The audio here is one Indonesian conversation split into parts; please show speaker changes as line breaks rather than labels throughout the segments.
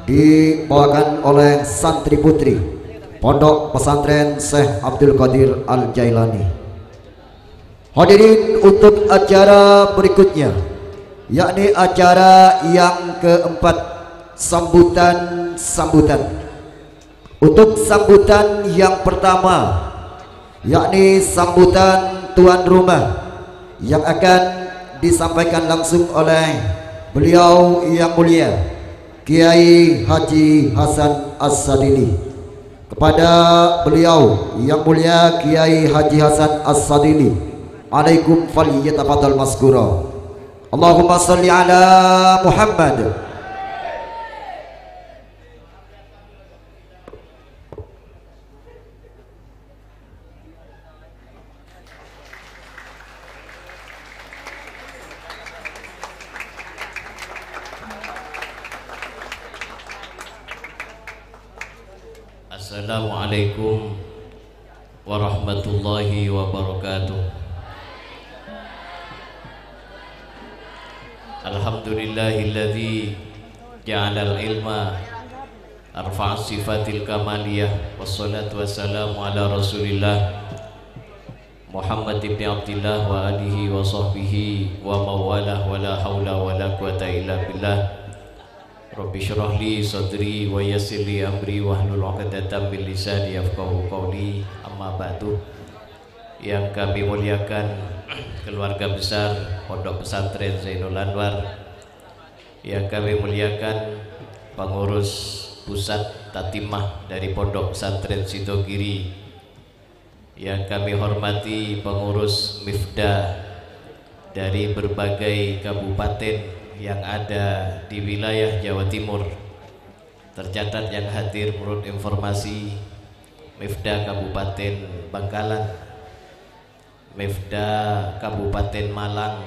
dibawakan oleh santri putri Pondok Pesantren Syekh Abdul Qadir Al-Jailani. Hadirin, untuk acara berikutnya yakni acara yang keempat, sambutan. Untuk sambutan yang pertama yakni sambutan tuan rumah yang akan disampaikan langsung oleh beliau yang mulia Kiai Haji Hasan As-Sadili. Kepada beliau yang mulia Kiai Haji Hasan As-Sadili, alaikum falyatafadhal maskura. Allahumma salli ala Muhammad.
Assalamualaikum warahmatullahi wabarakatuh. Alhamdulillahilladzi ja'alal ilma arfa'a sifatil kamaliyah, wassalatu wassalamu ala rasulillah Muhammad ibn Abdillah wa alihi wa sahbihi wa mawalah wa la hawla wa la quwata illa billah. Rabbi syrah li sadri wa yassir li amri wahlul 'uqdatam min lisani yafqahu qawli. Amma ba'du. Yang kami muliakan keluarga besar Pondok Pesantren Zainul Anwar, yang kami muliakan pengurus pusat Tatimah dari Pondok Pesantren Sidogiri, yang kami hormati pengurus Mifda dari berbagai kabupaten yang ada di wilayah Jawa Timur. Tercatat yang hadir menurut informasi Mifda Kabupaten Bangkalan, Mifda Kabupaten Malang,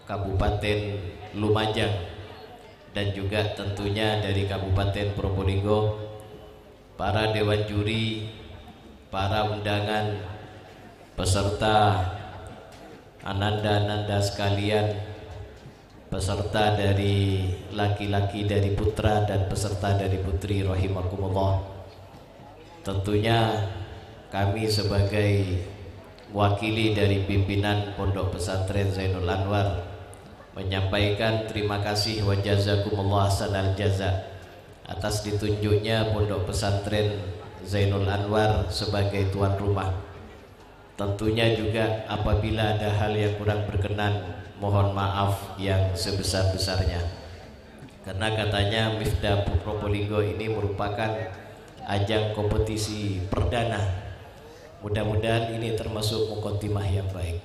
Kabupaten Lumajang, dan juga tentunya dari Kabupaten Probolinggo, para dewan juri, para undangan, peserta ananda-ananda sekalian, peserta dari laki-laki dari putra dan peserta dari putri rahimakumullah. Tentunya kami sebagai mewakili dari pimpinan Pondok Pesantren Zainul Anwar menyampaikan terima kasih wa jazakumullah ahsanal jaza atas ditunjuknya Pondok Pesantren Zainul Anwar sebagai tuan rumah. Tentunya juga apabila ada hal yang kurang berkenan, mohon maaf yang sebesar-besarnya, karena katanya Mifda Probolinggo ini merupakan ajang kompetisi perdana. Mudah-mudahan ini termasuk muqaddimah yang baik.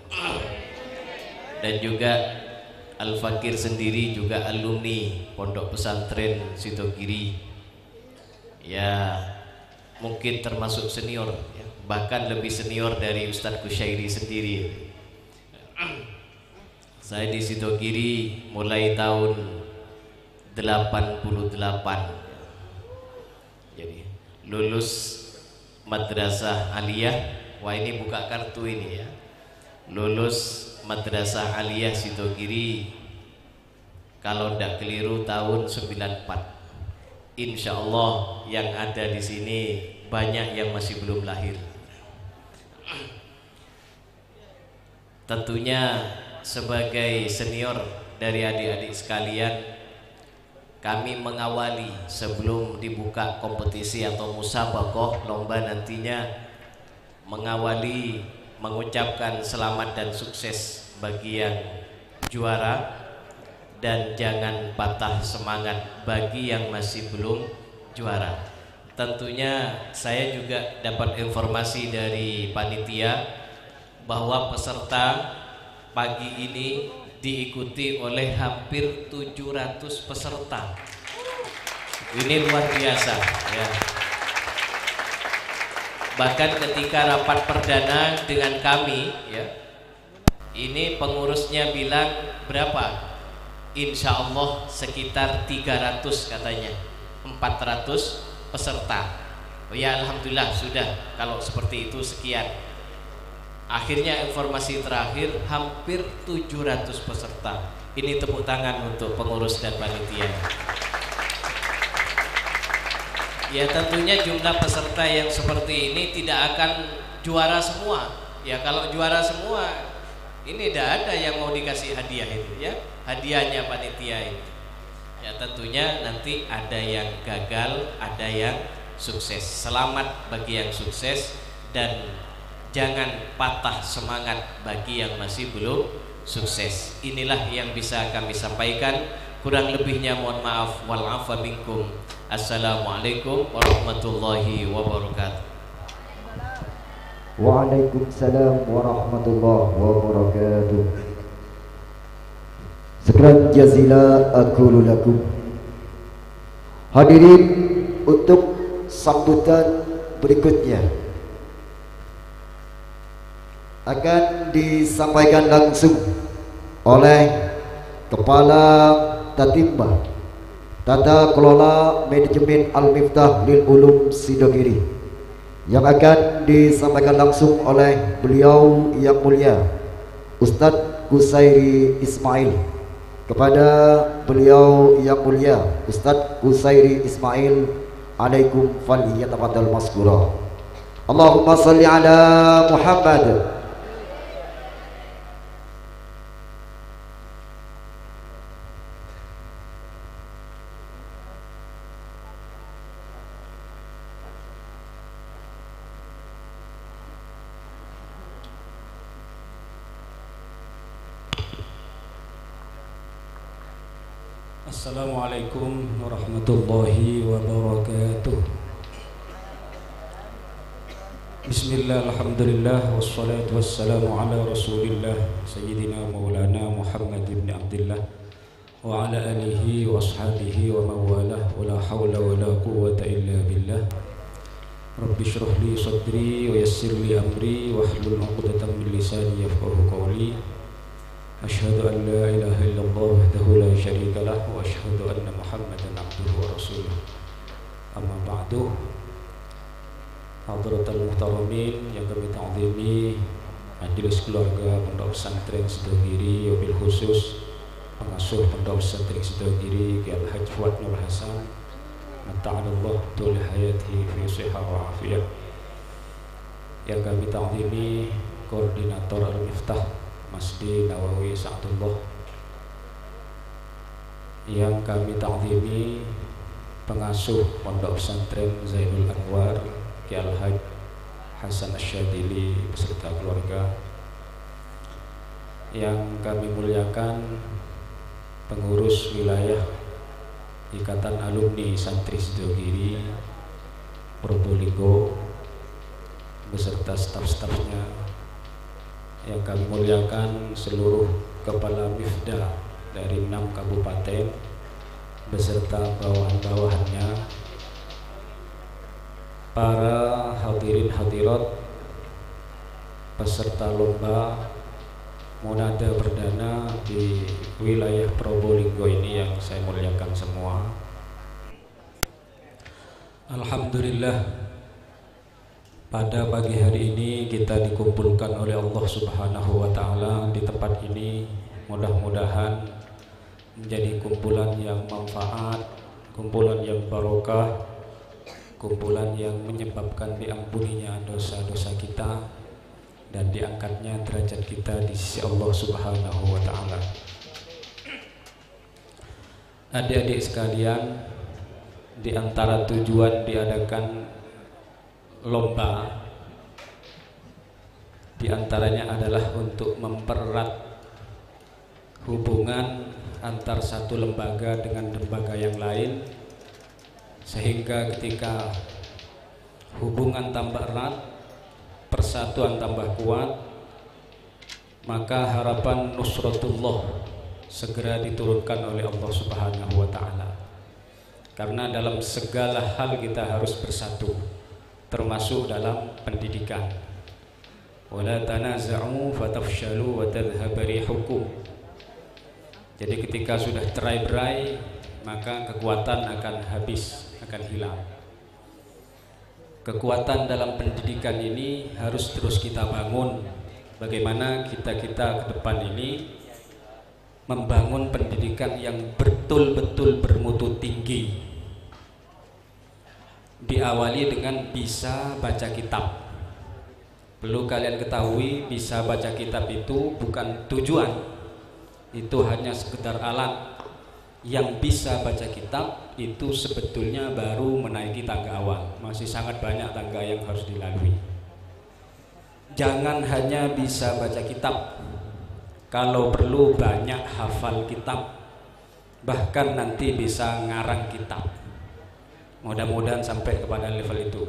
Dan juga Al-Fakir sendiri juga alumni Pondok Pesantren Sidogiri, ya mungkin termasuk senior, ya, bahkan lebih senior dari Ustadz Kusyairi sendiri. Saya di Sidogiri mulai tahun 88, jadi lulus madrasah aliyah. Wah, ini buka kartu ini ya, lulus madrasah aliyah Sidogiri kalau tidak keliru tahun 94. Insya Allah yang ada di sini banyak yang masih belum lahir. Tentunya sebagai senior dari adik-adik sekalian, kami mengawali sebelum dibuka kompetisi atau musabaqah lomba nantinya, mengawali mengucapkan selamat dan sukses bagi yang juara, dan jangan patah semangat bagi yang masih belum juara. Tentunya saya juga dapat informasi dari panitia bahwa peserta pagi ini diikuti oleh hampir 700 peserta. Ini luar biasa ya. Bahkan ketika rapat perdana dengan kami ya, ini pengurusnya bilang berapa? Insya Allah sekitar 300 katanya, 400 peserta. Oh ya, alhamdulillah sudah kalau seperti itu sekian. Akhirnya informasi terakhir hampir 700 peserta. Ini tepuk tangan untuk pengurus dan panitia. Ya tentunya jumlah peserta yang seperti ini tidak akan juara semua. Ya kalau juara semua ini tidak ada yang mau dikasih hadiah itu ya. Hadiahnya panitia ini. Ya tentunya nanti ada yang gagal, ada yang sukses. Selamat bagi yang sukses dan jangan patah semangat bagi yang masih belum sukses. Inilah yang bisa kami sampaikan. Kurang lebihnya mohon maaf. Wal afa minkum. Assalamualaikum warahmatullahi wabarakatuh.
Waalaikumsalam warahmatullahi wabarakatuh. Sekian jazila aqulu lakum. Hadirin, untuk sambutan berikutnya akan disampaikan langsung oleh Kepala Tatimba Tata Kelola Manajemen Al-Miftah Lil Ulum Sidogiri, yang akan disampaikan langsung oleh beliau yang mulia Ustadz Kusairi Ismail. Kepada beliau yang mulia Ustadz Kusairi Ismail, alaikum falyatafaddal maskura. Allahumma salli ala Muhammad.
Assalamualaikum warahmatullahi wabarakatuh. Bismillah, alhamdulillah, wassalatu wassalamu ala rasulillah Sayyidina Maulana Muhammad ibn Abdullah wa ala alihi wa ashabihi wa mawalah, wa la hawla wa la quwwata illa billah. Rabbi shrah li sadri wa yassir li amri wa hlul 'uqdatam min lisani yafqahu qawli. Asyhadu an la ilaha illallah wahdahu la syarika lah wa asyhadu anna Muhammadan abduhu wa rasuluh. Amma ba'du. Hadratul muhtaramin yang kami ta'zimi, majelis keluarga Pondok Pesantren Sidogiri, wabil khusus pengasuh Pondok Pesantren Sidogiri Ki Al-Hajj Fuad Nur Hasan, mata'anallah tul hayati fi sihah wa afiyah. Yang kami ta'zimi koordinator Al-Miftah Masdi Nawawi Sa'dullah, yang kami ta'zimi pengasuh Pondok Pesantren Zainul Anwar Ki Al-Hajj Hasan Asyadili beserta keluarga, yang kami muliakan pengurus wilayah Ikatan Alumni Santri Sidogiri Probolinggo beserta staf-stafnya, yang kami muliakan seluruh kepala Mifda dari 6 kabupaten beserta bawahan-bawahannya, para hadirin hadirat peserta lomba munada perdana di wilayah Probolinggo ini yang saya muliakan semua. Alhamdulillah, pada pagi hari ini kita dikumpulkan oleh Allah Subhanahu wa Ta'ala di tempat ini. Mudah-mudahan menjadi kumpulan yang manfaat, kumpulan yang barokah, kumpulan yang menyebabkan diampuninya dosa-dosa kita dan diangkatnya derajat kita di sisi Allah Subhanahu wa Ta'ala. Adik-adik sekalian, di antara tujuan diadakan lomba diantaranya adalah untuk mempererat hubungan antar satu lembaga dengan lembaga yang lain, sehingga ketika hubungan tambah erat, persatuan tambah kuat, maka harapan nusratullah segera diturunkan oleh Allah Subhanahu wa Ta'ala. Karena dalam segala hal kita harus bersatu, termasuk dalam pendidikan. Wala tanaza'u fatafshalu wa tadhhab rihukum. Jadi ketika sudah cerai-berai, maka kekuatan akan habis, akan hilang. Kekuatan dalam pendidikan ini harus terus kita bangun. Bagaimana kita-kita ke depan ini membangun pendidikan yang betul-betul bermutu tinggi, diawali dengan bisa baca kitab. Perlu kalian ketahui, bisa baca kitab itu bukan tujuan, itu hanya sekedar alat. Yang bisa baca kitab itu sebetulnya baru menaiki tangga awal, masih sangat banyak tangga yang harus dilalui. Jangan hanya bisa baca kitab, kalau perlu banyak hafal kitab, bahkan nanti bisa ngarang kitab. Mudah-mudahan sampai kepada level itu,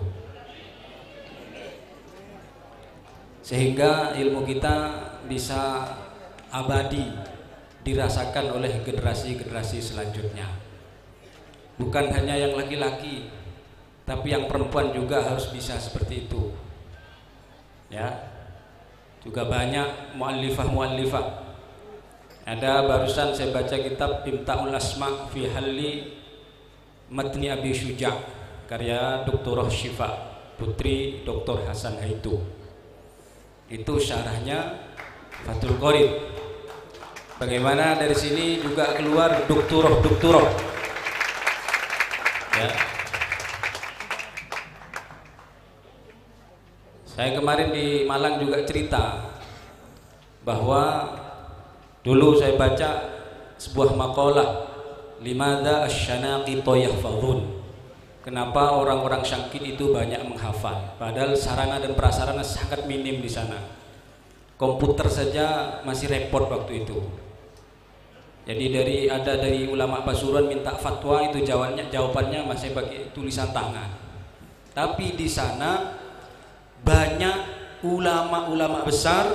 sehingga ilmu kita bisa abadi, dirasakan oleh generasi-generasi selanjutnya. Bukan hanya yang laki-laki, tapi yang perempuan juga harus bisa seperti itu. Ya, juga banyak muallifah-muallifah. Ada barusan saya baca kitab Imta'ul Asma fi Halli Matni Abi Syuja' karya Dr. Syifa Putri Dr. Hasan Haitu. Itu syarahnya Fathul Qorib. Bagaimana dari sini juga keluar dokturoh. Ya. Saya kemarin di Malang juga cerita bahwa dulu saya baca sebuah makalah, limadza asy-syanaqitu yahfazun. Kenapa orang-orang syangkit itu banyak menghafal, padahal sarana dan prasarana sangat minim di sana. Komputer saja masih repot waktu itu. Jadi dari ulama Pasuruan minta fatwa, itu jawabannya masih pakai tulisan tangan. Tapi di sana banyak ulama-ulama besar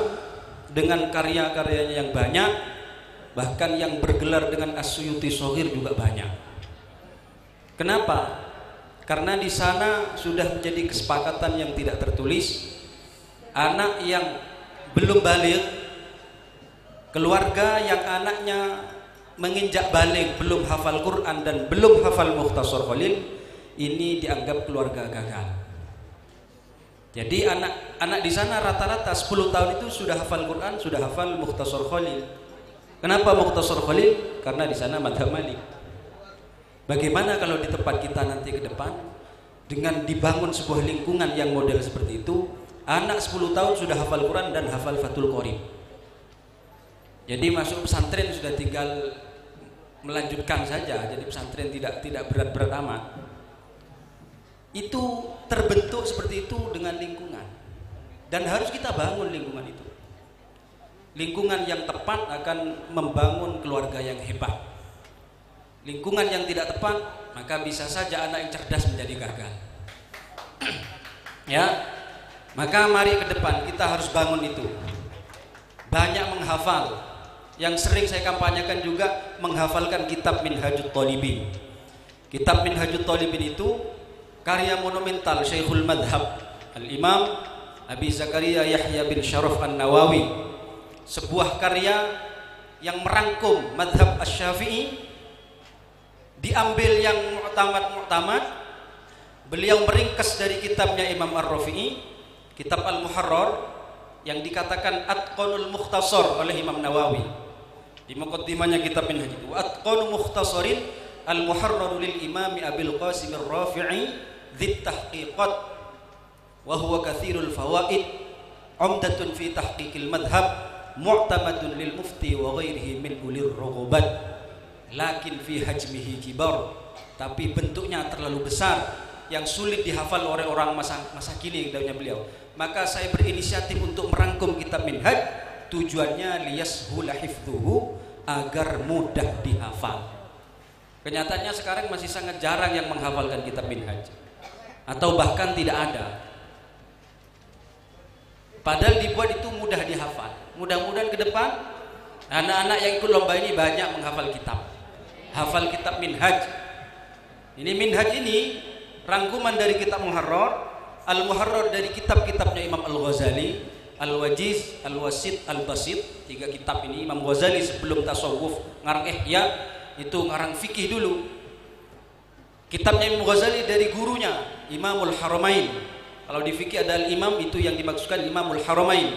dengan karya-karyanya yang banyak, bahkan yang bergelar dengan As-Suyuti Shaghir juga banyak. Kenapa? Karena di sana sudah menjadi kesepakatan yang tidak tertulis, anak yang belum baligh, keluarga yang anaknya menginjak baligh belum hafal Quran dan belum hafal Mukhtasar Khalil, ini dianggap keluarga gagal. Jadi anak-anak di sana rata-rata 10 tahun itu sudah hafal Quran, sudah hafal Mukhtasar Khalil. Kenapa Mukhtasar Khalil? Karena di sana mazhab Malik. Bagaimana kalau di tempat kita nanti ke depan dengan dibangun sebuah lingkungan yang model seperti itu, anak 10 tahun sudah hafal Quran dan hafal Fathul Qorib. Jadi masuk pesantren sudah tinggal melanjutkan saja, jadi pesantren tidak berat-berat amat. Itu terbentuk seperti itu dengan lingkungan, dan harus kita bangun lingkungan itu. Lingkungan yang tepat akan membangun keluarga yang hebat. Lingkungan yang tidak tepat, maka bisa saja anak yang cerdas menjadi gagal. Ya, maka mari ke depan kita harus bangun itu. Banyak menghafal. Yang sering saya kampanyekan juga menghafalkan kitab Minhajut Thalibin. Kitab Minhajut Thalibin itu karya monumental Syekhul Madhab Al-Imam Abi Zakaria Yahya bin Syaraf An-Nawawi. Sebuah karya yang merangkum madhab Asy-Syafi'i, diambil yang mu'tamad. Beliau meringkas dari kitabnya Imam Ar-Rafi'i, kitab Al-Muharrar, yang dikatakan Atqanul Mukhtasar oleh Imam Nawawi di muqaddimahnya kitab Minhaj itu. Atqanu Mukhtasarin Al-Muharrar lil Imam Abil Qasim Ar-Rafi'i dzit tahqiqat wa huwa katsirul fawaid, umdatun fi tahqiqil madhhab, mu'tamadun lil mufti wa ghairihi min ulir rughubat, lakin fi hajmihi kibar, tapi bentuknya terlalu besar yang sulit dihafal oleh orang masa kini, katanya beliau. Maka saya berinisiatif untuk merangkum kitab Minhaj, tujuannya liyashula hifdhuhu, agar mudah dihafal. Kenyataannya sekarang masih sangat jarang yang menghafalkan kitab Minhaj, atau bahkan tidak ada. Padahal dibuat itu mudah dihafal. Mudah-mudahan ke depan anak-anak yang ikut lomba ini banyak menghafal kitab. Hafal kitab Minhaj. Ini Minhaj ini rangkuman dari kitab Muharrar, Al-Muharrar dari kitab-kitabnya Imam Al-Ghazali, Al-Wajiz, Al-Wasit, Al-Basit. 3 kitab ini Imam Ghazali sebelum tasawuf ngarang Ihya itu ngarang fikih dulu. Kitabnya Imam Ghazali dari gurunya Imamul Haramain. Kalau di fikih ada al-imam, itu yang dimaksudkan Imamul Haramain.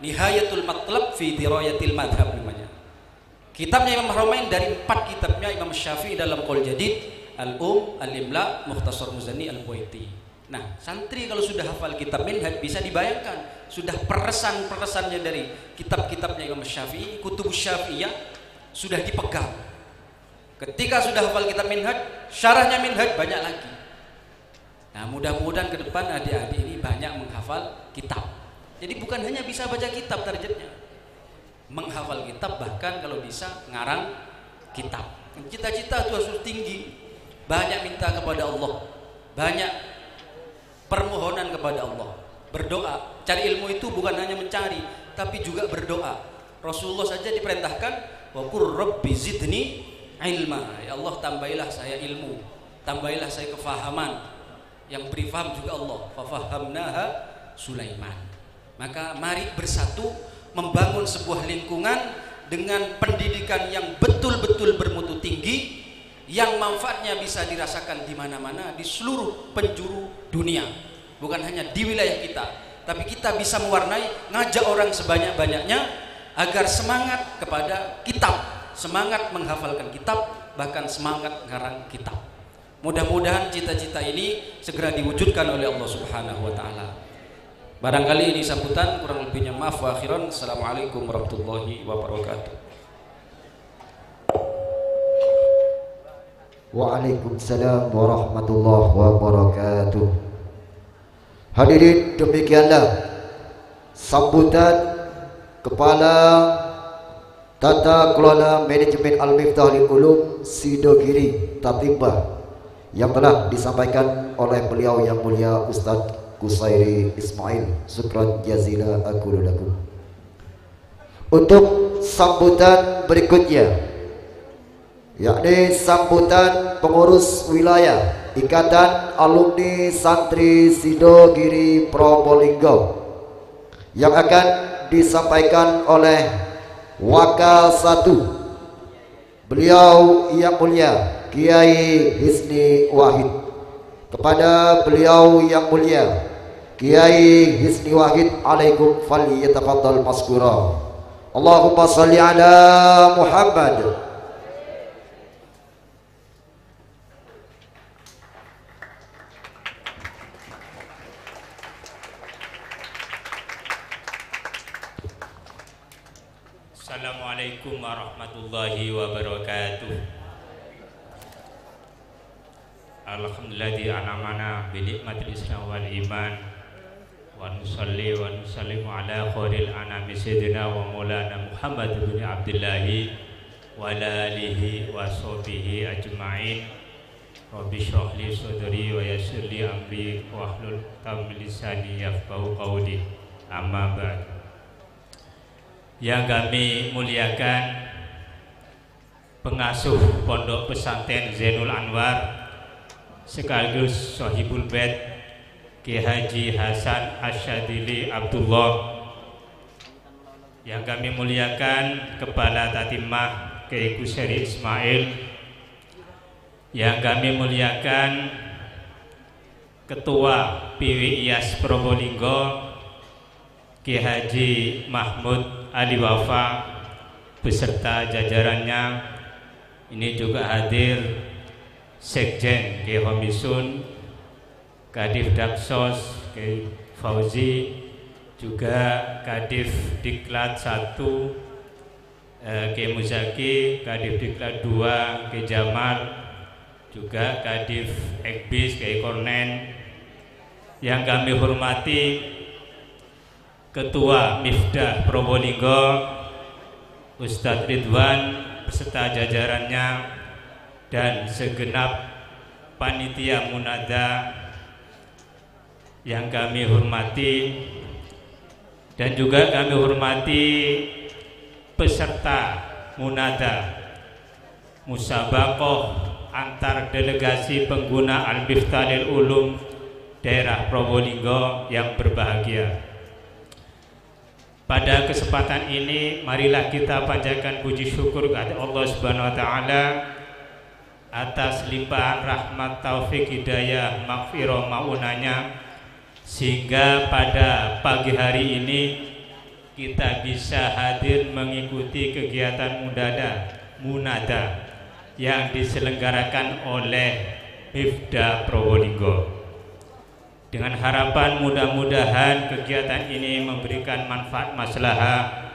Nihayatul Matlab fi Dirayatil Madhab namanya. Kitabnya Imam Haramain dari 4 kitabnya Imam Syafi'i dalam Qaul Jadid, Al-Imla, Mukhtasar Muzani, Al-Buaiti. Nah, santri kalau sudah hafal kitab Minhaj bisa dibayangkan sudah peresan-peresannya dari kitab-kitabnya Imam Syafi'i, Kutub Syafi'iyah sudah dipegang. Ketika sudah hafal kitab Minhaj, syarahnya Minhaj banyak lagi. Nah, mudah-mudahan ke depan adik-adik ini banyak menghafal kitab. Jadi bukan hanya bisa baca kitab targetnya, menghafal kitab, bahkan kalau bisa ngarang kitab. Cita-cita itu harus tinggi, banyak minta kepada Allah, banyak permohonan kepada Allah, berdoa. Cari ilmu itu bukan hanya mencari, tapi juga berdoa. Rasulullah saja diperintahkan, wa qur rabbi zidni ilma, ya Allah tambahilah saya ilmu, tambahilah saya kefahaman. Yang beri faham juga Allah, fafahamnaha Sulaiman. Maka mari bersatu membangun sebuah lingkungan dengan pendidikan yang betul-betul bermutu tinggi, yang manfaatnya bisa dirasakan di mana-mana, di seluruh penjuru dunia, bukan hanya di wilayah kita, tapi kita bisa mewarnai, ngajak orang sebanyak-banyaknya agar semangat kepada kitab, semangat menghafalkan kitab, bahkan semangat ngarang kitab. Mudah-mudahan cita-cita ini segera diwujudkan oleh Allah Subhanahu wa taala. Barangkali ini sambutan, kurang lebihnya maaf wa akhiran. Assalamualaikum warahmatullahi wabarakatuh.
Waalaikumsalam warahmatullahi wabarakatuh. Hadirin, demikianlah sambutan Kepala Tata Kelola Manajemen Al-Miftah Lil Ulum Sidogiri Tatimbah yang telah disampaikan oleh beliau yang mulia Ustadz Qusairi Ismail. Syukran jazila aqulu lakum. Untuk sambutan berikutnya, yakni sambutan pengurus wilayah Ikatan Alumni Santri Sidogiri Probolinggo yang akan disampaikan oleh Wakal 1, beliau yang mulia Kiai Hisni Wahid. Kepada beliau yang mulia Kiai Hisni Wahid, alaikum falyatafaddal maskura. Allahumma shalli ala Muhammad.
Assalamualaikum warahmatullahi wabarakatuh. Alhamdulilladzi an'amana bi nikmatil Islam wal iman, wa nusalli wa nusallimu ala khairil anami sayyidina wa maulana Muhammad bin Abdullah wa ala alihi wa sahbihi ajma'in. Rabbi shrah li sadri wa yassir li amri wa hlul 'uqdatam min lisani yafqahu qawli. Amma ba'd. Yang kami muliakan pengasuh Pondok Pesantren Zainul Anwar sekaligus Sohibul Bait Ki Haji Hasan Asyadili Abdullah, yang kami muliakan Kepala Tatimah Kiai Qusairi Ismail, yang kami muliakan Ketua PWIAS Probolinggo Ki Haji Mahmud Ali Wafa beserta jajarannya. Ini juga hadir Sekjen Kiai Homisun, Kadif Daksos Kiai Fauzi, juga Kadif Diklat 1 Kiai Muzaki, Kadif Diklat 2 Kiai Jamal, juga Kadif Ekbis Kiai Kornen. Yang kami hormati Ketua Mifdah Probolinggo Ustadz Ridwan beserta jajarannya, dan segenap panitia munada yang kami hormati, dan juga kami hormati peserta munada musabaqah antar delegasi pengguna Al-Miftah Lil Ulum daerah Probolinggo yang berbahagia. Pada kesempatan ini marilah kita panjatkan puji syukur kepada Allah Subhanahu wa taala atas limpahan rahmat, taufik, hidayah, maghfirah, maunanya, sehingga pada pagi hari ini kita bisa hadir mengikuti kegiatan munada yang diselenggarakan oleh Mifda Probolinggo. Dengan harapan mudah-mudahan kegiatan ini memberikan manfaat maslahah,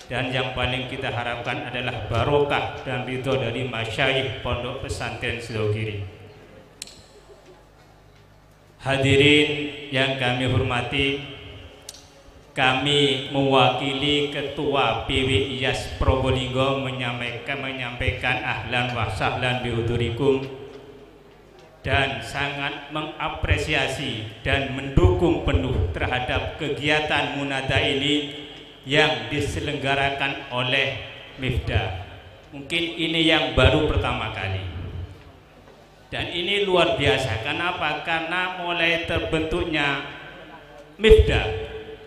dan yang paling kita harapkan adalah barokah dan ridho dari masyayikh Pondok Pesantren Sidogiri. Hadirin yang kami hormati, kami mewakili Ketua PWIAS Probolinggo menyampaikan ahlan wa sahlan bihudurikum, dan sangat mengapresiasi dan mendukung penuh terhadap kegiatan munada ini yang diselenggarakan oleh Mifda. Mungkin ini yang baru pertama kali, dan ini luar biasa. Kenapa? Karena mulai terbentuknya Mifda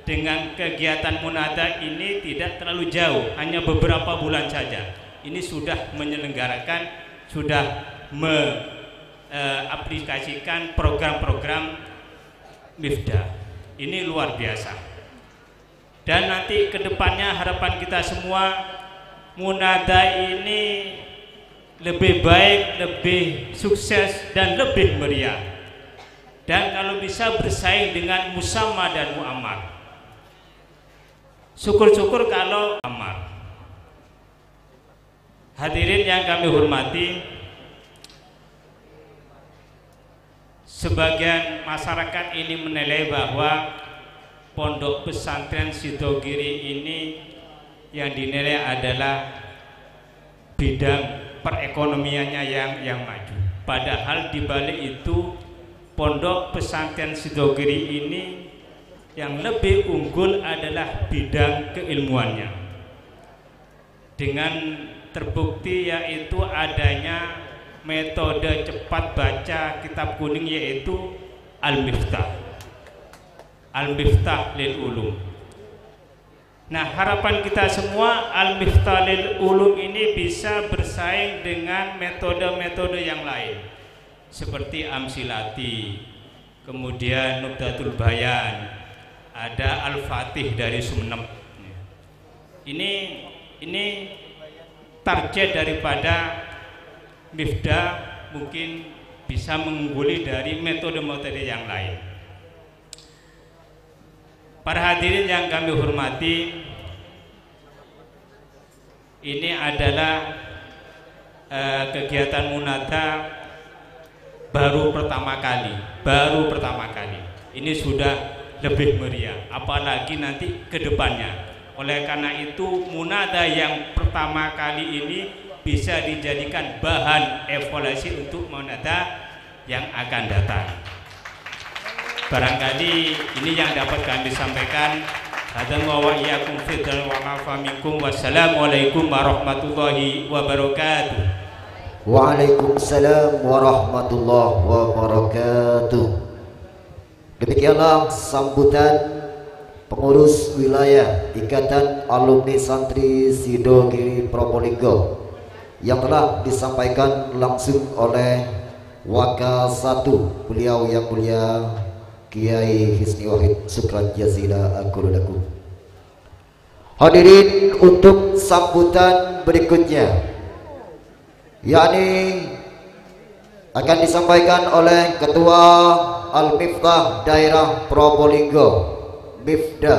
dengan kegiatan munada ini tidak terlalu jauh, hanya beberapa bulan saja. Ini sudah menyelenggarakan, sudah aplikasikan program-program Mifda. Ini luar biasa. Dan nanti kedepannya harapan kita semua, munada ini lebih baik, lebih sukses, dan lebih meriah. Dan kalau bisa bersaing dengan Musamma dan Muammar. Syukur-syukur kalau Muammar. Hadirin yang kami hormati, sebagian masyarakat ini menilai bahwa Pondok Pesantren Sidogiri ini yang dinilai adalah bidang perekonomiannya yang maju. Padahal di balik itu Pondok Pesantren Sidogiri ini yang lebih unggul adalah bidang keilmuannya. Dengan terbukti yaitu adanya metode cepat baca kitab kuning, yaitu Al-Miftah, Al-Miftah lil Ulum. Nah, harapan kita semua Al-Miftah lil Ulum ini bisa bersaing dengan metode-metode yang lain seperti Amsilati, kemudian Nubdatul Bayan, ada Al-Fatih dari Sumeneb. Ini target daripada Mifda, mungkin bisa mengungguli dari metode-metode yang lain. Para hadirin yang kami hormati, ini adalah kegiatan munada baru pertama kali. Ini sudah lebih meriah, apalagi nanti ke depannya. Oleh karena itu, munada yang pertama kali ini bisa dijadikan bahan evaluasi untuk munada yang akan datang. Barangkali ini yang dapat kami sampaikan. Hadza wa iyyakum fiddan wa afa minkum. Wassalamualaikum warahmatullahi wabarakatuh.
Waalaikumsalam warahmatullahi wabarakatuh. Demikianlah sambutan pengurus wilayah Ikatan Alumni Santri Sidogiri Probolinggo yang telah disampaikan langsung oleh Wakil 1 beliau yang mulia Kiai Hisni Wahid Syukran Jazila Akuludakum. Hadirin, untuk sambutan berikutnya yakni akan disampaikan oleh Ketua Al-Miftah Daerah Probolinggo Mifda,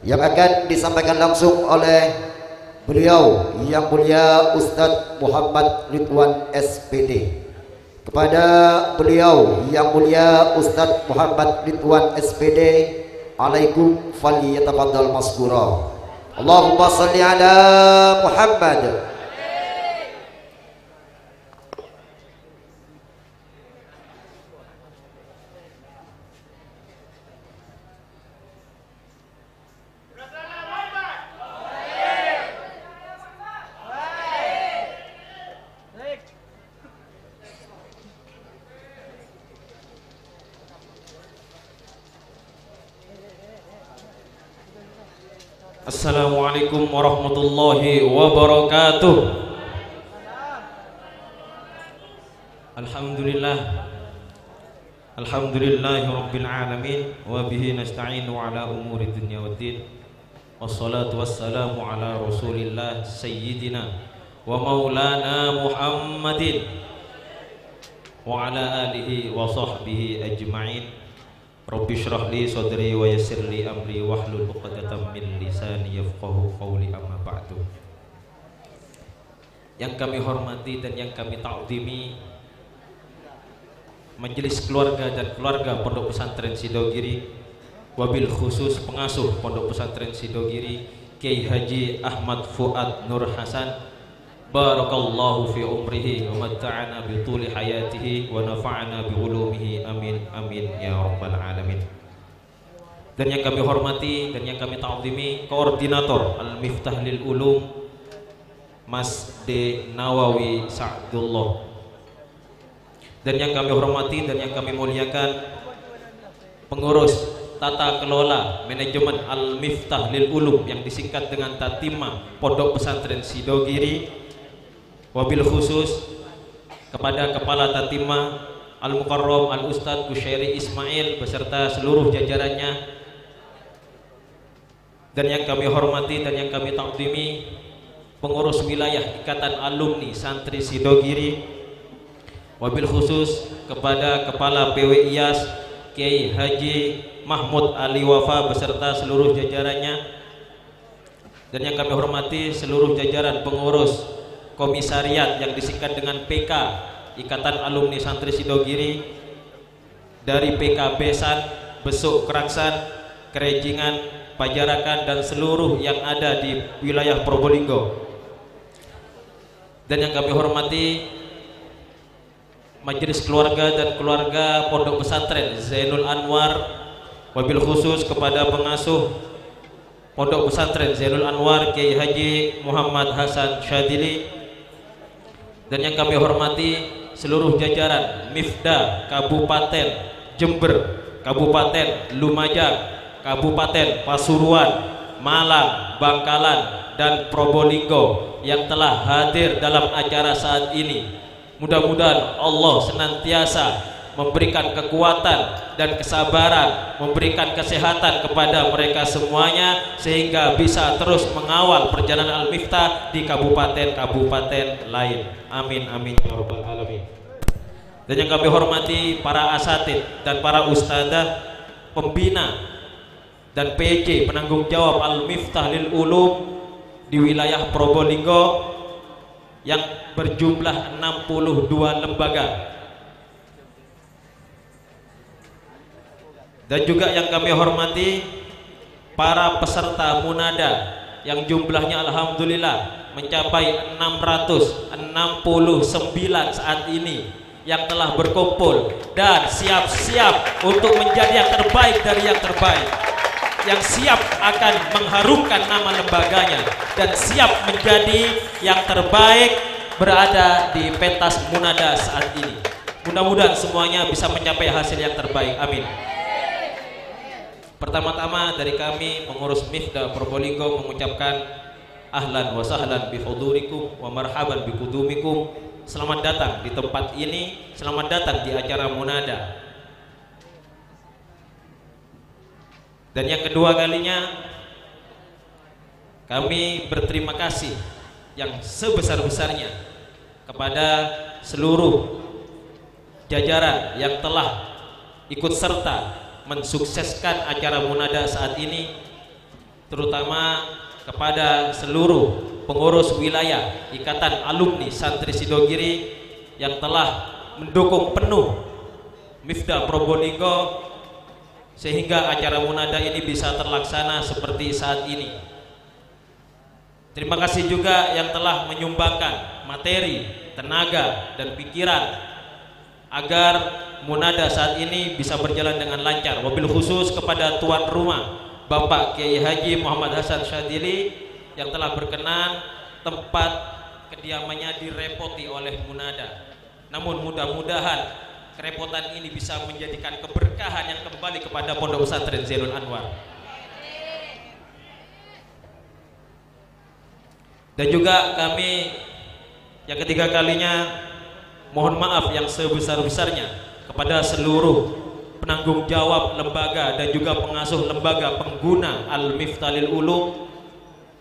yang akan disampaikan langsung oleh beliau yang mulia Ustadz Muhammad Ridwan SPD. Kepada beliau yang mulia Ustadz Muhammad Ridwan SPD, alaikum falyatafaddal maskura. Allahumma salli ala Muhammad.
Assalamualaikum warahmatullahi wabarakatuh. Alhamdulillahi rabbil alamin, wa bihi nasta'inu ala umuri dunya waddin, wassalatu wassalamu ala rasulillah sayyidina wa maulana Muhammadin wa ala alihi wa sahbihi ajma'in. Rabbi shrah li sadri wa yassir li amri wahlul 'uqdatam min lisani yafqahu qawli, amma ba'du. Yang kami hormati dan yang kami ta'zimi majelis keluarga dan keluarga Pondok Pesantren Sidogiri, wabil khusus pengasuh Pondok Pesantren Sidogiri Kiai Haji Ahmad Fuad Nur Hasan, barakallahu fi umrihi wa matta'ana bi tuli hayatihi wa nafa'ana bi ulumihi, amin amin ya rabbal alamin. Dan yang kami hormati dan yang kami ta'zimi koordinator Al-Miftah lil Ulum Mas D. Nawawi Sa'dullah. Dan yang kami hormati dan yang kami muliakan pengurus tata kelola manajemen Al-Miftah lil Ulum yang disingkat dengan Tatima Pondok Pesantren Sidogiri, wabil khusus kepada Kepala Tatima Al-Mukarram Al-Ustadz Kusyairi Ismail beserta seluruh jajarannya. Dan yang kami hormati dan yang kami takdimi pengurus wilayah Ikatan Alumni Santri Sidogiri, wabil khusus kepada Kepala PW IAS Kiai Haji Mahmud Ali Wafa beserta seluruh jajarannya. Dan yang kami hormati seluruh jajaran pengurus komisariat yang disingkat dengan PK Ikatan Alumni Santri Sidogiri, dari PK Besan, Besuk Keraksan, Kerejingan, Pajarakan, dan seluruh yang ada di wilayah Probolinggo. Dan yang kami hormati majelis keluarga dan keluarga Pondok Pesantren Zainul Anwar, wabil khusus kepada pengasuh Pondok Pesantren Zainul Anwar Kiai Haji Muhammad Hasan Syadili. Dan yang kami hormati seluruh jajaran Mifda Kabupaten Jember, Kabupaten Lumajang, Kabupaten Pasuruan, Malang, Bangkalan, dan Probolinggo yang telah hadir dalam acara saat ini. Mudah-mudahan Allah senantiasa memberikan kekuatan dan kesabaran, memberikan kesehatan kepada mereka semuanya sehingga bisa terus mengawal perjalanan Al-Miftah di kabupaten-kabupaten lain. Amin amin ya rabbal alamin. Dan yang kami hormati para asatid dan para ustadzah pembina dan PJ penanggung jawab Al-Miftah lil Ulum di wilayah Probolinggo yang berjumlah 62 lembaga. Dan juga yang kami hormati para peserta munada yang jumlahnya alhamdulillah mencapai 669 saat ini yang telah berkumpul dan siap-siap untuk menjadi yang terbaik dari yang terbaik, yang siap akan mengharumkan nama lembaganya dan siap menjadi yang terbaik berada di pentas munada saat ini. Mudah-mudahan semuanya bisa mencapai hasil yang terbaik, amin. Pertama-tama dari kami pengurus Mifda Probolinggo mengucapkan ahlan wa sahlan bi hudurikum wa marhaban bi kudumikum. Selamat datang di tempat ini, selamat datang di acara munada. Dan yang kedua kalinya kami berterima kasih yang sebesar-besarnya kepada seluruh jajaran yang telah ikut serta mensukseskan acara munada saat ini, terutama kepada seluruh pengurus wilayah Ikatan Alumni Santri Sidogiri yang telah mendukung penuh Mifda Probolinggo sehingga acara munada ini bisa terlaksana seperti saat ini. Terima kasih juga yang telah menyumbangkan materi, tenaga, dan pikiran agar munada saat ini bisa berjalan dengan lancar. Wabil khusus kepada tuan rumah Bapak Kiai Haji Muhammad Hasan Syadili yang telah berkenan tempat kediamannya direpoti oleh munada. Namun mudah-mudahan kerepotan ini bisa menjadikan keberkahan yang kembali kepada Pondok Pesantren Zainul Anwar. Dan juga kami yang ketiga kalinya mohon maaf yang sebesar-besarnya kepada seluruh penanggung jawab lembaga dan juga pengasuh lembaga pengguna Al-Miftah lil Ulum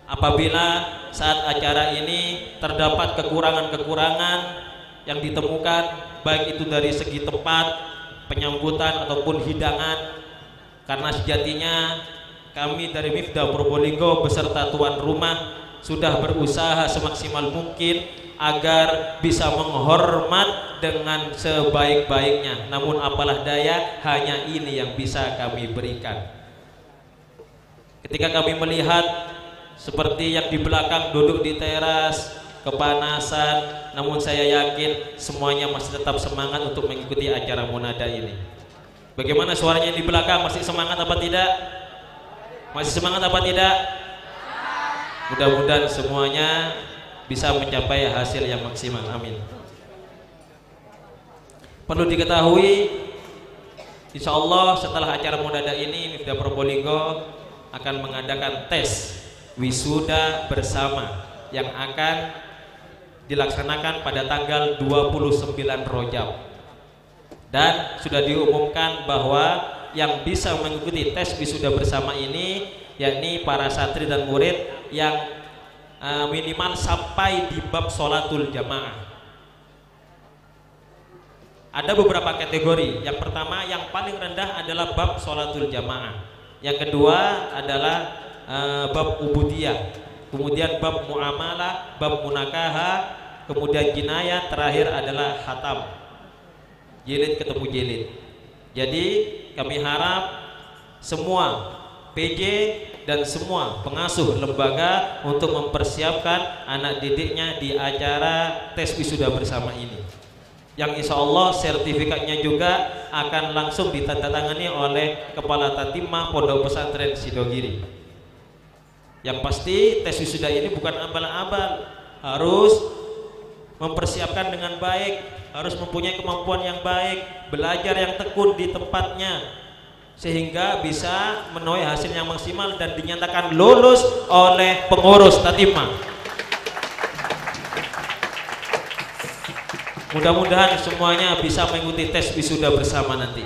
apabila saat acara ini terdapat kekurangan-kekurangan yang ditemukan, baik itu dari segi tempat penyambutan ataupun hidangan, karena sejatinya kami dari Mifdah Probolinggo beserta tuan rumah sudah berusaha semaksimal mungkin agar bisa menghormat dengan sebaik-baiknya. Namun apalah daya, hanya ini yang bisa kami berikan. Ketika kami melihat seperti yang di belakang duduk di teras kepanasan, namun saya yakin semuanya masih tetap semangat untuk mengikuti acara munada ini. Bagaimana suaranya di belakang? Masih semangat apa tidak? Masih semangat apa tidak? Mudah-mudahan semuanya bisa mencapai hasil yang maksimal. Amin. Perlu diketahui, insya Allah setelah acara munada ini Mifdah Probolinggo akan mengadakan tes wisuda bersama yang akan dilaksanakan pada tanggal 29 Rajab. Dan sudah diumumkan bahwa yang bisa mengikuti tes wisuda bersama ini yakni para santri dan murid yang minimal sampai di bab sholatul jamaah. Ada beberapa kategori. Yang pertama, yang paling rendah adalah bab sholatul jamaah. Yang kedua adalah bab ubudiyah, kemudian bab muamalah, bab munakaha, kemudian jinayah, terakhir adalah khatam, jilid ketemu jilid. Jadi kami harap semua PJ dan semua pengasuh lembaga untuk mempersiapkan anak didiknya di acara tes wisuda bersama ini, yang insya Allah sertifikatnya juga akan langsung ditandatangani oleh Kepala Tatimah Pondok Pesantren Sidogiri. Yang pasti tes wisuda ini bukan abal-abal, harus mempersiapkan dengan baik, harus mempunyai kemampuan yang baik, belajar yang tekun di tempatnya, sehingga bisa menuai hasil yang maksimal dan dinyatakan lulus oleh pengurus Tatimah. Mudah-mudahan semuanya bisa mengikuti tes wisuda bersama nanti.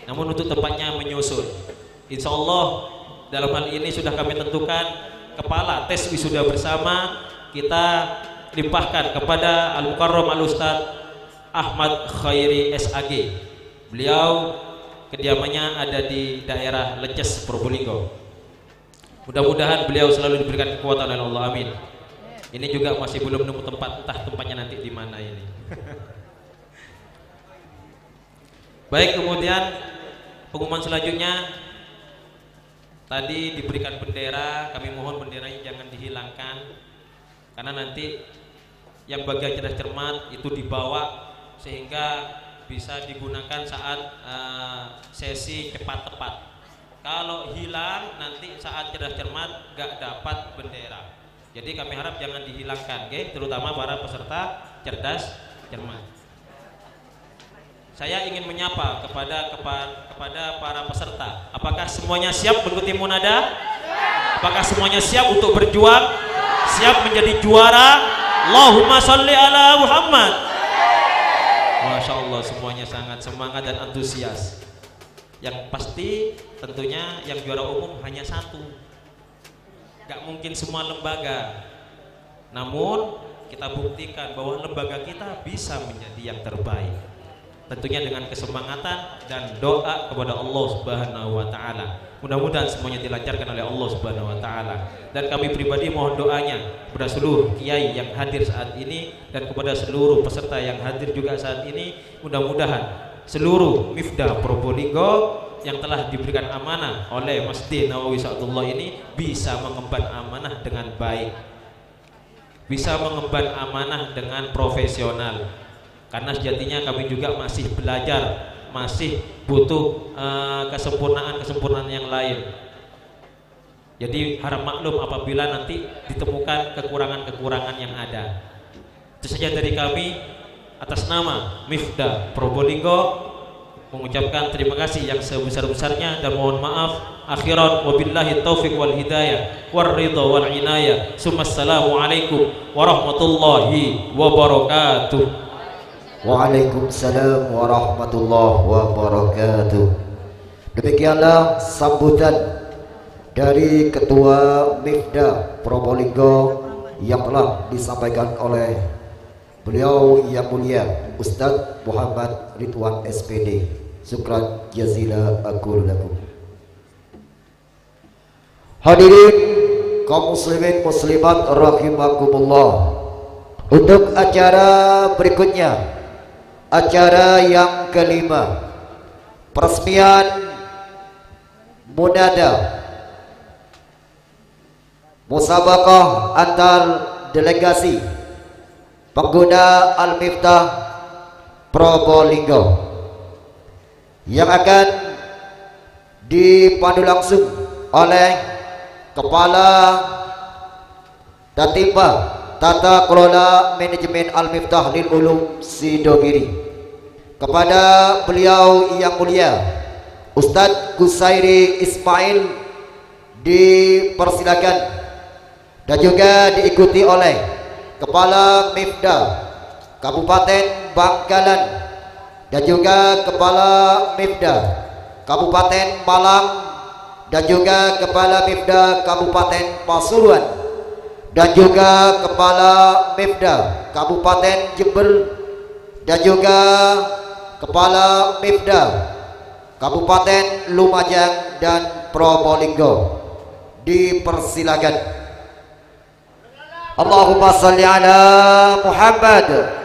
Namun untuk tempatnya menyusul, insya Allah dalam hal ini sudah kami tentukan kepala tes wisuda bersama, kita limpahkan kepada Al-Mukarram Al-Ustadz Ahmad Khairi SAG. Beliau kediamannya ada di daerah Leces, Probolinggo. Mudah-mudahan beliau selalu diberikan kekuatan oleh Allah, amin. Ini juga masih belum nemu tempat, entah tempatnya nanti di mana ini. Baik, kemudian pengumuman selanjutnya, tadi diberikan bendera, kami mohon benderanya jangan dihilangkan, karena nanti yang bagian cerdas cermat itu dibawa sehingga bisa digunakan saat sesi cepat tepat. Kalau hilang nanti saat cerdas cermat gak dapat bendera. Jadi kami harap jangan dihilangkan, okay? Terutama para peserta cerdas cermat. Saya ingin menyapa kepada para peserta. Apakah semuanya siap mengikuti munada? Apakah semuanya siap untuk berjuang? Siap menjadi juara? Allahumma sholli ala Muhammad. Masya Allah, semuanya sangat semangat dan antusias. Yang pasti tentunya yang juara umum hanya satu. Gak mungkin semua lembaga. Namun kita buktikan bahwa lembaga kita bisa menjadi yang terbaik. Tentunya dengan kesemangatan dan doa kepada Allah Subhanahu wa taala. Mudah-mudahan semuanya dilancarkan oleh Allah Subhanahu wa taala. Dan kami pribadi mohon doanya kepada seluruh kiai yang hadir saat ini dan kepada seluruh peserta yang hadir juga saat ini. Mudah-mudahan seluruh Mifdah Probolinggo yang telah diberikan amanah oleh Masjid Nawawi Sa'dullah ini bisa mengemban amanah dengan baik, bisa mengemban amanah dengan profesional, karena sejatinya kami juga masih belajar, masih butuh kesempurnaan yang lain. Jadi harap maklum apabila nanti ditemukan kekurangan-kekurangan yang ada. Itu saja dari kami atas nama Mifdah Probolinggo mengucapkan terima kasih yang sebesar-besarnya dan mohon maaf akhiran, wabillahi taufiq wal hidayah war ridha wal inayah. Assalamualaikum warahmatullahi wabarakatuh.
Waalaikumsalam warahmatullahi wabarakatuh. Demikianlah sambutan dari Ketua Mifda Probolinggo yang telah disampaikan oleh beliau yang mulia Ustadz Muhammad Ridwan SPD. Syukran jazila aqulu lakum. Hadirin kaum muslimin muslimat rahimakumullah. Untuk acara berikutnya, acara yang kelima, peresmian munada musabaqah antar delegasi pengguna Al-Miftah Probolinggo yang akan dipandu langsung oleh Kepala Tatimba Tata Kelola Manajemen Al-Miftah Lil Ulum Sidogiri. Kepada beliau yang mulia Ustadz Kusairi Ismail dipersilakan, dan juga diikuti oleh Kepala Mifda Kabupaten Bangkalan dan juga Kepala Mifda Kabupaten Malang dan juga Kepala Mifda Kabupaten Pasuruan dan juga Kepala Mifda Kabupaten Jember dan juga Kepala Mifda Kabupaten Lumajang dan Probolinggo. Dipersilakan. Allahumma salli ala Muhammad.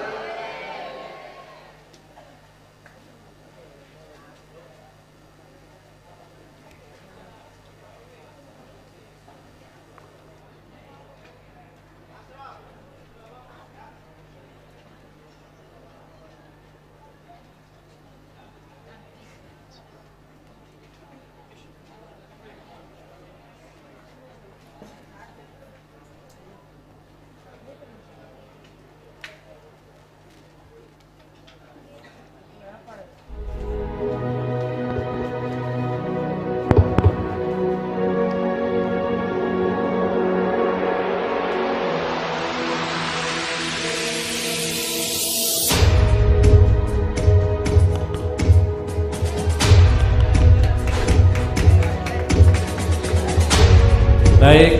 Baik,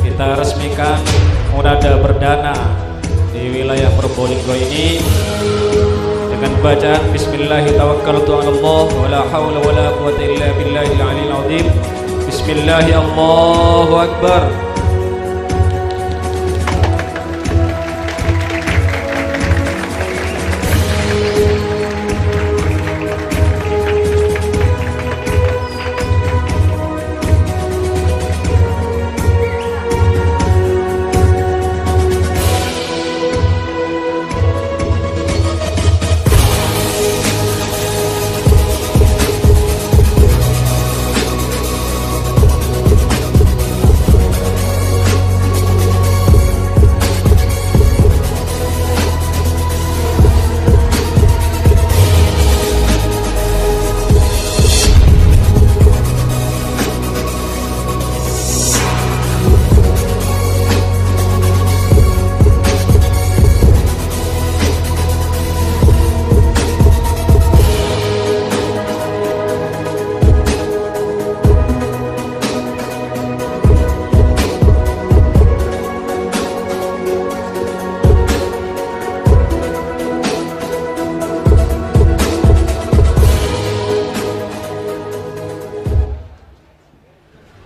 kita resmikan munada perdana di wilayah Probolinggo ini dengan bacaan Bismillahirrahmanirrahim. Wala haula wala quwwata illa billahil aliyil azim. Bismillahirrahmanirrahim. Allahu akbar.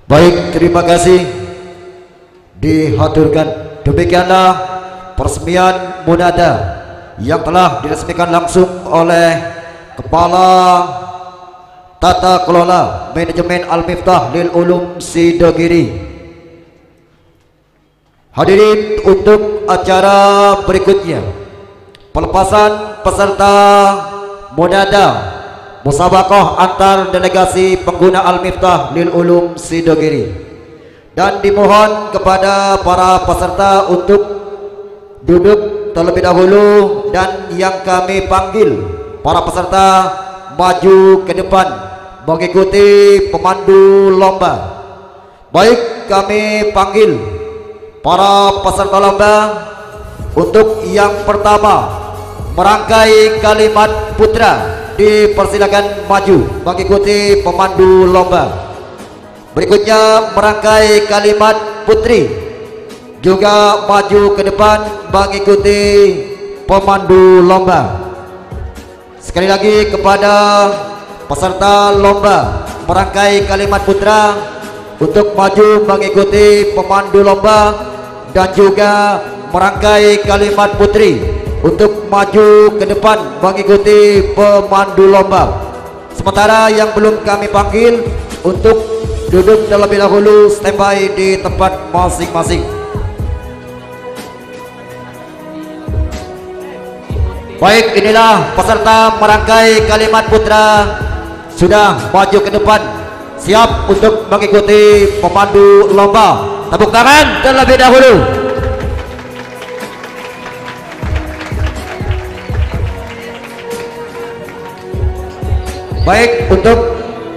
Baik, terima kasih. Dihaturkan. Demikianlah peresmian munada yang telah diresmikan langsung oleh Kepala Tata Kelola Manajemen Al-Miftah Lil Ulum Sidogiri. Hadirin, untuk acara berikutnya, pelepasan peserta munada musabaqah antar delegasi pengguna Al-Miftah Lil Ulum Sidogiri, dan dimohon kepada para peserta untuk duduk terlebih dahulu, dan yang kami panggil para peserta maju ke depan mengikuti pemandu lomba. Baik, kami panggil para peserta lomba untuk yang pertama merangkai kalimat putra. Dipersilakan maju mengikuti pemandu lomba. Berikutnya merangkai kalimat putri, juga maju ke depan mengikuti pemandu lomba. Sekali lagi kepada peserta lomba merangkai kalimat putra untuk maju mengikuti pemandu lomba, dan juga merangkai kalimat putri untuk maju ke depan mengikuti pemandu lomba. Sementara yang belum kami panggil untuk duduk terlebih dahulu standby di tempat masing-masing. Baik, inilah peserta merangkai kalimat putra sudah maju ke depan, siap untuk mengikuti pemandu lomba. Tepuk tangan terlebih dahulu. Baik, untuk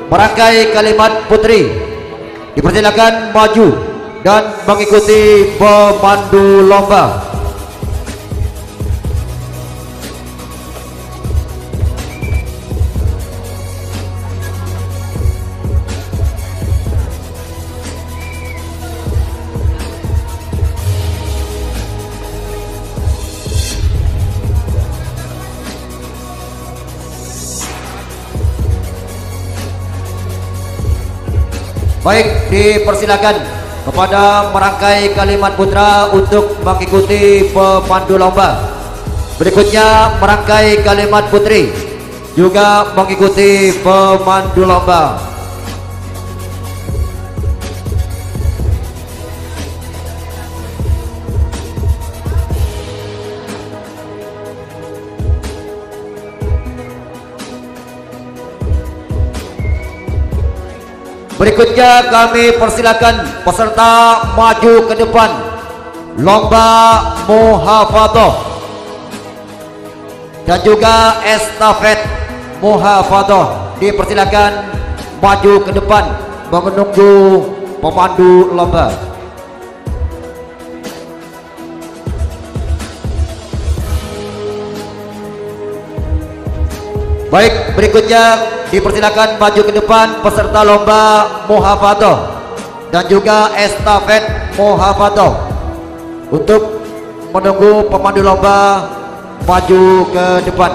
merangkai kalimat putri dipersilakan maju dan mengikuti pemandu lomba. Baik, dipersilakan kepada merangkai kalimat putra untuk mengikuti pemandu lomba. Berikutnya merangkai kalimat putri juga mengikuti pemandu lomba. Berikutnya kami persilakan peserta maju ke depan lomba muhafadzah dan juga estafet muhafadzah. Dipersilakan maju ke depan menunggu pemandu lomba. Baik, berikutnya dipersilakan maju ke depan peserta lomba muhafadzah dan juga estafet muhafadzah untuk menunggu pemandu lomba maju ke depan.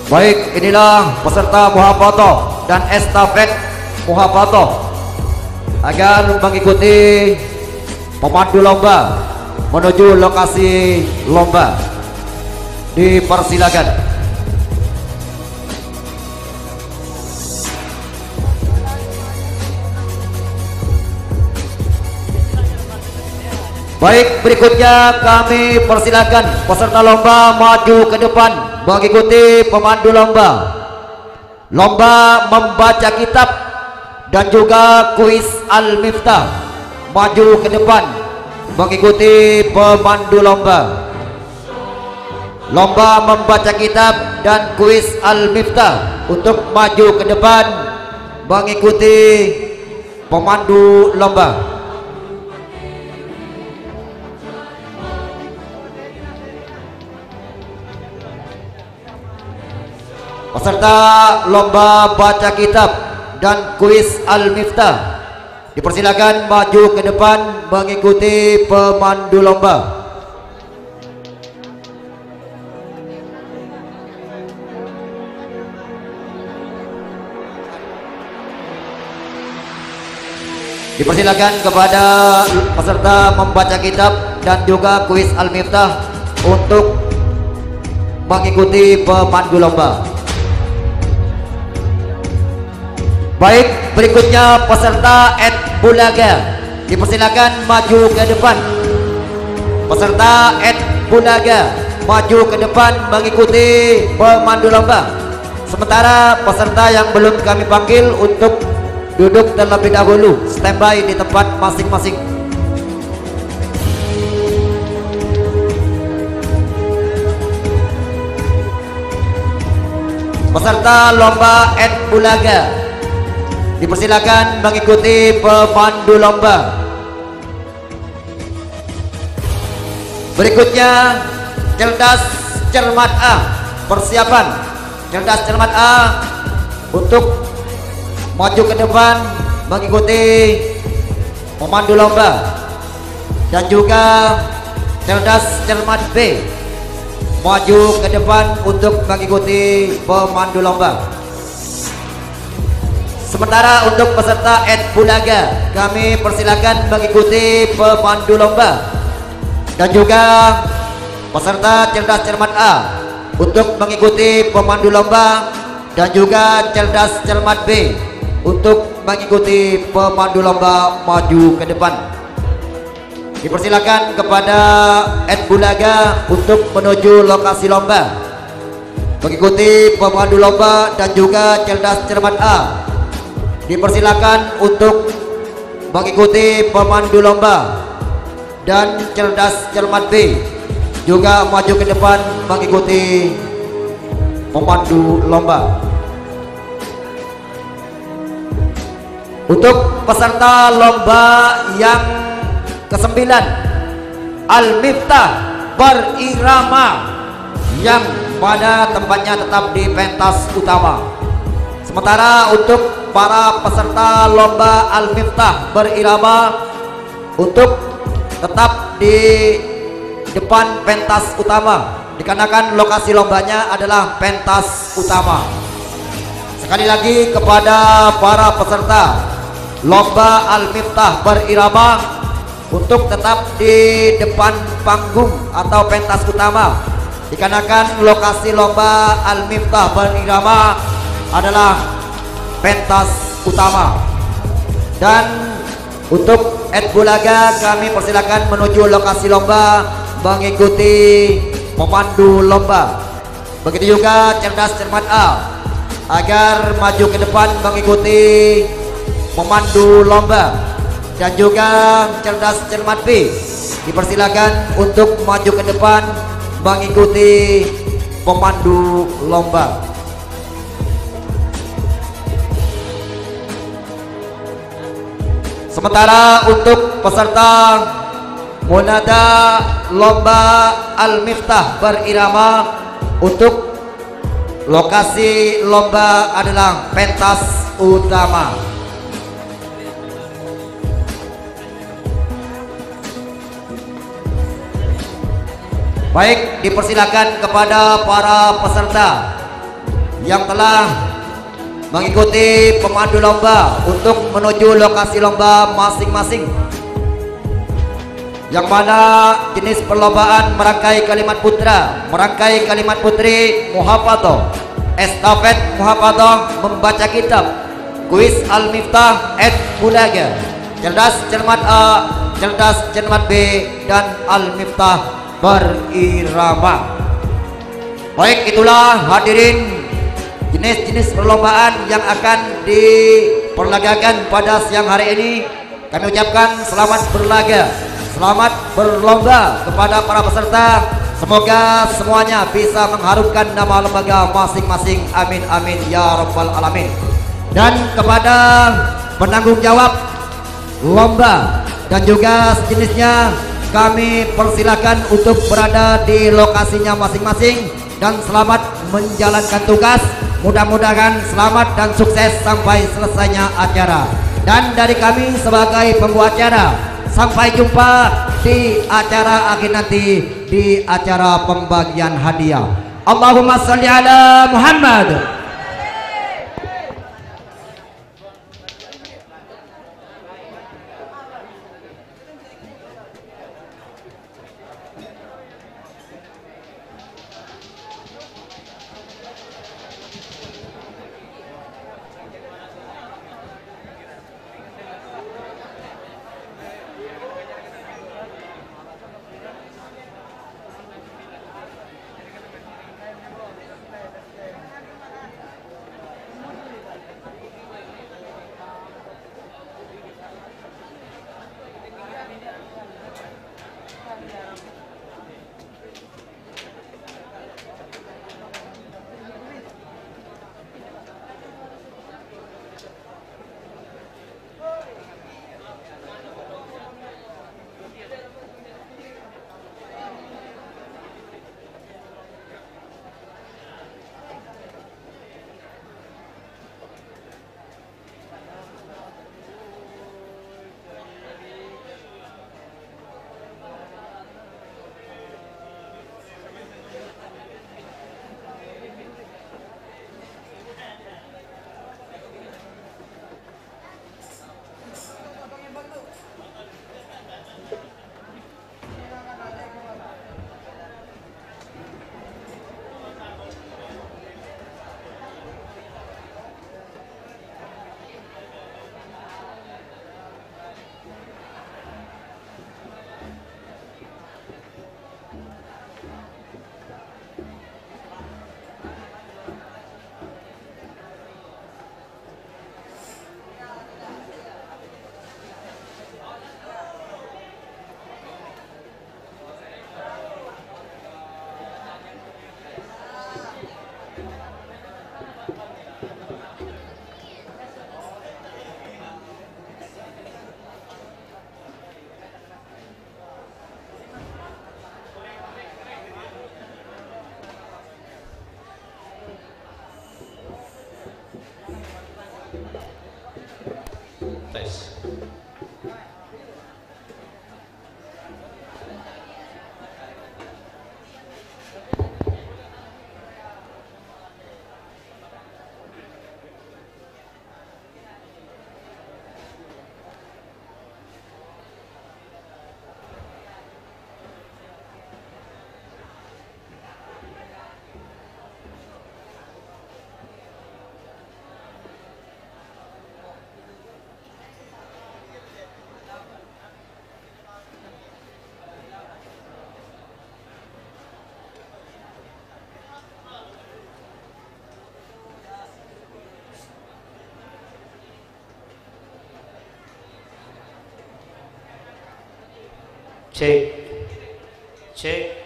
Baik, inilah peserta muhafadzah dan estafet muhafadzah agar mengikuti pemandu lomba menuju lokasi lomba. Dipersilakan. Baik, berikutnya kami persilakan peserta lomba maju ke depan mengikuti pemandu lomba. Lomba membaca kitab dan juga kuis Al-Miftah. Maju ke depan mengikuti pemandu lomba. Lomba membaca kitab dan kuis Al-Miftah untuk maju ke depan mengikuti pemandu lomba. Peserta lomba baca kitab dan kuis Al-Miftah dipersilakan maju ke depan mengikuti pemandu lomba. Dipersilakan kepada peserta membaca kitab dan juga kuis Al-Miftah untuk mengikuti pemandu lomba. Baik, berikutnya peserta Bulaga dipersilakan maju ke depan. Peserta Bulaga maju ke depan mengikuti pemandu lomba. Sementara peserta yang belum kami panggil untuk duduk terlebih dahulu standby di tempat masing-masing. peserta lomba et bulaga dipersilakan mengikuti pemandu lomba. Berikutnya cerdas cermat A. Persiapan cerdas cermat A untuk maju ke depan mengikuti pemandu lomba, dan juga cerdas cermat B maju ke depan untuk mengikuti pemandu lomba. Sementara untuk peserta et bulaga, kami persilakan mengikuti pemandu lomba, dan juga peserta cerdas cermat A untuk mengikuti pemandu lomba, dan juga cerdas cermat B untuk mengikuti pemandu lomba maju ke depan. Dipersilakan kepada et bulaga untuk menuju lokasi lomba, mengikuti pemandu lomba dan juga cerdas cermat A. Dipersilakan untuk mengikuti pemandu lomba dan cerdas cermat B juga maju ke depan mengikuti pemandu lomba. Untuk peserta lomba yang ke-9, Al-Miftah berirama, yang pada tempatnya tetap di pentas utama. Sementara untuk para peserta lomba Al-Miftah berirama untuk tetap di depan pentas utama, dikarenakan lokasi lombanya adalah pentas utama. Sekali lagi kepada para peserta lomba Al-Miftah berirama untuk tetap di depan panggung atau pentas utama, dikarenakan lokasi lomba Al-Miftah berirama adalah pentas utama. Dan untuk et bulaga, kami persilakan menuju lokasi lomba mengikuti pemandu lomba. Begitu juga cerdas cermat A agar maju ke depan mengikuti pemandu lomba, dan juga cerdas cermat B dipersilakan untuk maju ke depan mengikuti pemandu lomba. Sementara untuk peserta munada lomba Al-Miftah berirama, untuk lokasi lomba adalah pentas utama. Baik, dipersilakan kepada para peserta yang telah mengikuti pemandu lomba untuk menuju lokasi lomba masing-masing, yang mana jenis perlombaan merangkai kalimat putra, merangkai kalimat putri, muhafadzah, estafet muhafadzah membaca kitab, kuis Al-Miftah et bulaga, cerdas cermat A, cerdas cermat B, dan Al-Miftah berirama. Baik, itulah hadirin jenis-jenis perlombaan yang akan diperlagakan pada siang hari ini. Kami ucapkan selamat berlaga, selamat berlomba kepada para peserta. Semoga semuanya bisa mengharumkan nama lembaga masing-masing. Amin amin ya rabbal alamin. Dan kepada penanggung jawab lomba dan juga sejenisnya, kami persilakan untuk berada di lokasinya masing-masing dan selamat menjalankan tugas. Mudah-mudahan selamat dan sukses sampai selesainya acara. Dan dari kami sebagai pembuat acara, sampai jumpa di acara akhir nanti, di acara pembagian hadiah. Allahumma sholli ala Muhammad.
tes. Cek, cek.